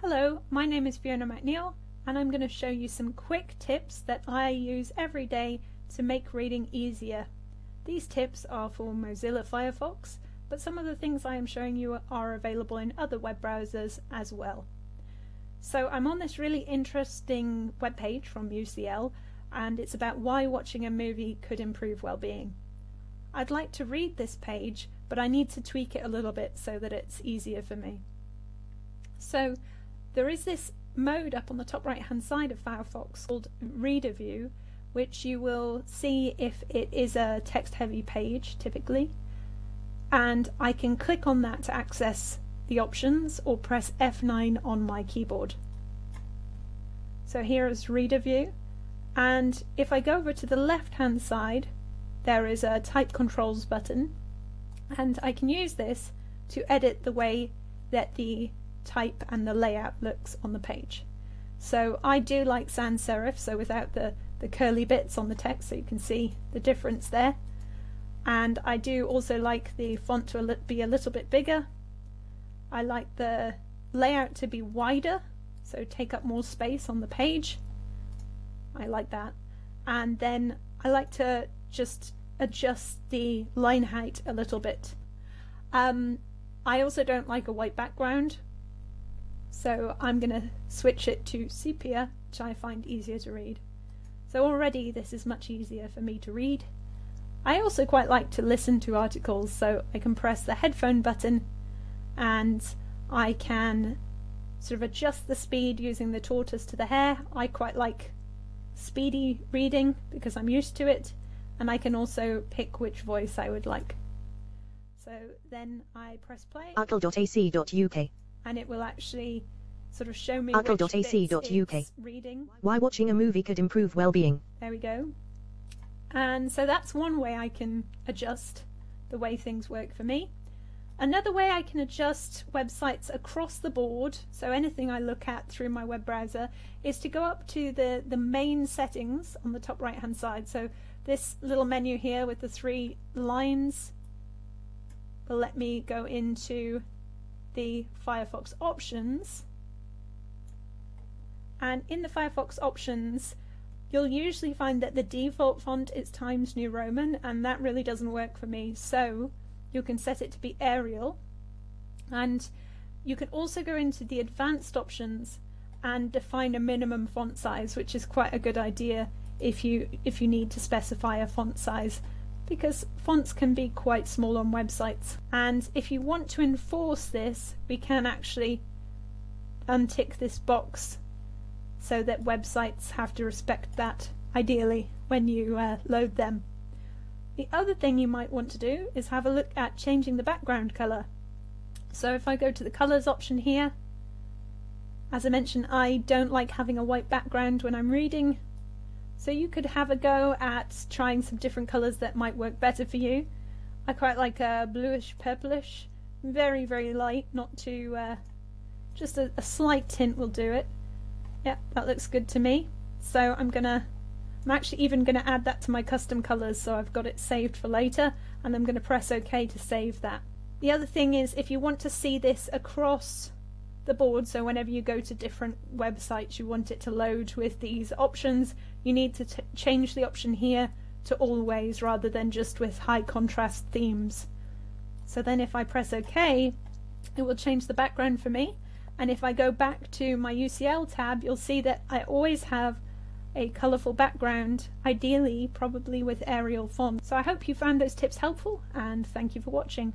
Hello, my name is Fiona MacNeill and I'm going to show you some quick tips that I use every day to make reading easier. These tips are for Mozilla Firefox, but some of the things I am showing you are available in other web browsers as well. So I'm on this really interesting webpage from UCL and it's about why watching a movie could improve well-being. I'd like to read this page, but I need to tweak it a little bit so that it's easier for me. So there is this mode up on the top right hand side of Firefox called Reader View, which you will see if it is a text heavy page typically, and I can click on that to access the options or press F9 on my keyboard. So here is Reader View, and if I go over to the left hand side there is a Type Controls button, and I can use this to edit the way that the type and the layout looks on the page. So I do like sans serif, so without the curly bits on the text, so you can see the difference there. And I do also like the font to be a little bit bigger. I like the layout to be wider, so take up more space on the page. I like that. And then I like to just adjust the line height a little bit. I also don't like a white background, so I'm going to switch it to sepia, which I find easier to read. So already this is much easier for me to read. I also quite like to listen to articles, so I can press the headphone button and I can sort of adjust the speed using the tortoise to the hare. I quite like speedy reading because I'm used to it, and I can also pick which voice I would like. So then I press play, arcle.ac.uk, and it will actually sort of show me arcle.ac.uk. which bits it's reading. Why watching a movie could improve well-being. There we go. And so that's one way I can adjust the way things work for me. Another way I can adjust websites across the board, so anything I look at through my web browser, is to go up to the main settings on the top right hand side. So this little menu here with the three lines will let me go into the Firefox options, and in the Firefox options you'll usually find that the default font is Times New Roman, and that really doesn't work for me, so you can set it to be Arial. And you can also go into the advanced options and define a minimum font size, which is quite a good idea if you need to specify a font size, because fonts can be quite small on websites. And if you want to enforce this, we can actually untick this box so that websites have to respect that, ideally, when you load them. The other thing you might want to do is have a look at changing the background colour. So if I go to the colours option here, as I mentioned, I don't like having a white background when I'm reading, so you could have a go at trying some different colours that might work better for you. I quite like a bluish purplish, very very light, not too, just a slight tint will do it. Yep, that looks good to me. So I'm actually even going to add that to my custom colours, so I've got it saved for later, and I'm going to press OK to save that. The other thing is, if you want to see this across the board, so whenever you go to different websites you want it to load with these options, you need to change the option here to always rather than just with high contrast themes. So then if I press OK, it will change the background for me, and if I go back to my UCL tab you'll see that I always have a colourful background, ideally probably with Arial font. So I hope you found those tips helpful, and thank you for watching.